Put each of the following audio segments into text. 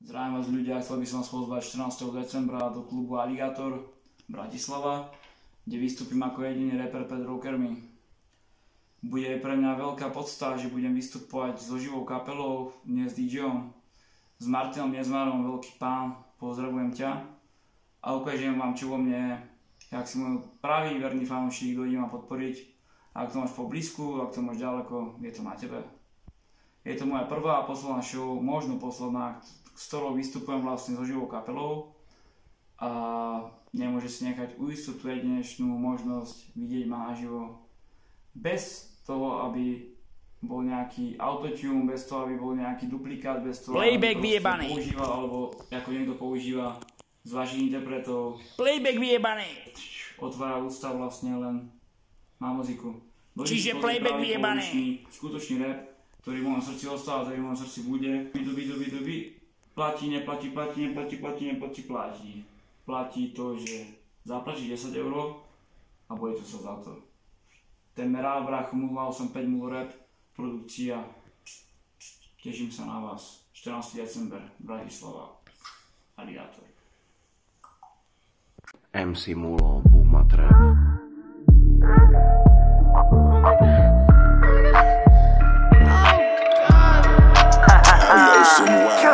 Zdravím vás ľudia, chcel by som vás pozvať 14. decembra do klubu Aligátor Bratislava, kde vystúpim ako jediný rapper pred rockermi. Bude pre mňa veľká podsta, že budem vystupovať so živou kapelou, nie s DJom. S Martinom Nezmarom, veľký pán, pozdravujem ťa a ukážem vám, čo vo mne je, jak si môj pravý verný fanúšik, dojde ma podporiť. Ak to máš poblízku, ak to máš ďaleko, je to na tebe. Je to moja prvá a posledná show, možno posledná, s ktorou vystupujem vlastne so živou kapelou a nemôže si nechať ujsť tú jedinečnú možnosť vidieť ma naživo bez toho, aby bol nejaký autotune, bez toho, aby bol nejaký duplikát, bez toho, playback aby vyjebaný používal, alebo ako niekto používa z vašich interpretov. Playback vyjebaný. Otvára ústa vlastne len na muziku. Čiže playback vyjebaný. Skutočný rap, ktorý v mojom srdci ostáva, ktorý v mojom srdci bude. Platí, neplatí, platí. Platí to, že zaplatíš 10 € a bude to sa za to. Ten merál brachu, mal som 5 mul rap, produkcia. Teším sa na vás. 14. december, Bratislava, Aligátor. MC Mulo, Buma Trap.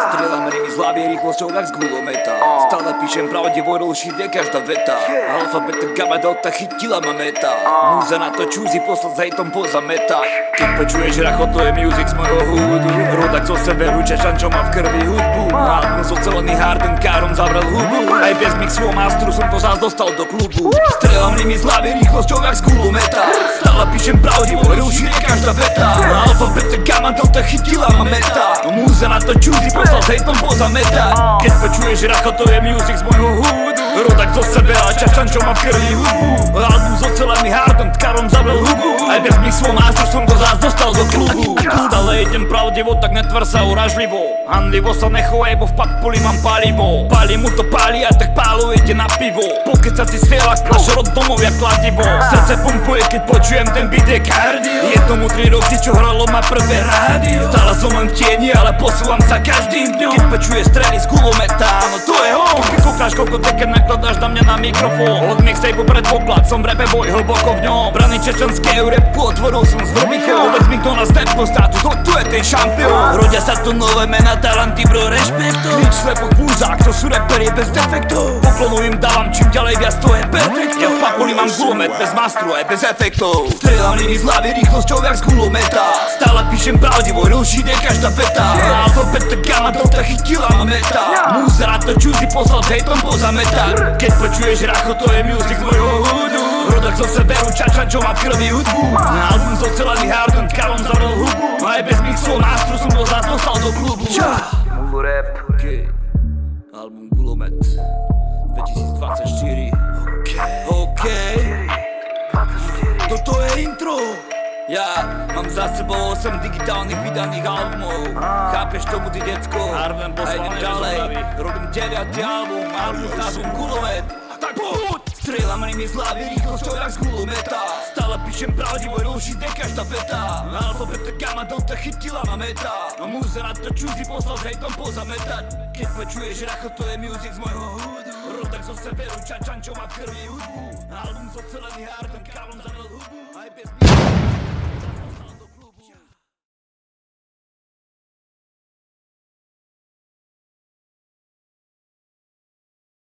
Strieľam rimy z hlavy rýchlosťou jak z gulometa. Stále píšem pravdivo, rušiť je každá veta. Alfabet, gamma, delta, chytila ma meta. Múza na to čúzi, poslať s hejtom poza meta. Keď počuješ racho, to je music z mojho húdu. Rodak zo severu, Čečan, čo má v krvi hudbu. Album so celený hardenkárom zavrel hubu. Aj bez mixu mastru som to zás dostal do klubu. Strieľam rimy z hlavy rýchlosťou jak z gulometa. Stále píšem pravdivo, rušiť je každá veta. Alfabet, gamma, delta, chytila ma meta. Múza na to čúzi, poslal s hejtom poza meta. Keď počuješ racho, to je music z mojho húdu. Rodak zo severa, Čečan, čo má v krvi hudbu. Album so celený hardenkárom zavrel hubu. Aj bez mixu mastru som to zás dostal do klubu. Stále idem pravdivo, tak netvár sa uražlivo. Handlivo sa nechovaj, bo v papuli mám palivo. Pali mu to páli a tak pálujete na pivo. Pokiaľ sa si svielak, náš rod domov jak kladivo. Srdce pumpuje, keď počujem ten beat je kardio. Je tomu 3 roky, čo hralo ma prvé rádio. Stále som len v tieni, ale posúvam sa každým dňom. Keď počuje strely z kulometa, no to je on. Keď kúkáš koľko keď nakladáš na mňa na mikrofón. Od mixtape predpoklad, som v rape boj hlboko v ňom. Brany čečenského rapu otvoril som s vrbikou. Povedz mi kto na stepku státu, tu je ten šampión. Rodia sa tu nové mená, talenty bro, rešpekto. Nič slepo púzák, to sú raperi bez defektov. Poklonu im dávam, čím ďalej viac to je perfekt. Ja v papuli mám gulomet bez mastru aj bez efektov. Strieľam rimy z hlavy rýchlosťou jak z gulometa. Stále píšem pravdivo, rušiť je každá veta. Alfabet, gamma, delta, chytila ma meta. Múza na to čúzi, poslal s hejtom poza meta. Keď počuješ racho, to je music z mojho húdu. Rodak zo severu, Čečan, čo má v krvi hudbu. Album so celený hardenkárom zavrel hubu. Aj bez mixu mastru som to zás dostal do klubu. Mulu rap, album Gulomet 2024. OK, toto je intro. Ja mám za sebou 8 digitálnych vydaných albumov. Chápeš tomu ty decko? A idem ďalej, robím 9. album s názvom Gulomet. Tak poď! Strieľam rimy z hlavy rýchlosťou jak z gulometa. Stále píšem pravdivo, rušiť je každá veta. Alfabet, gamma, delta, chytila ma meta. A múza na to čúzi, poslal s hejtom poza meta. Keď počuješ racho, to je music z mojho húdu. Rodak zo severu, Čečan, čo má v krvi hudbu. Album so celený hardenkárom zavrel hubu.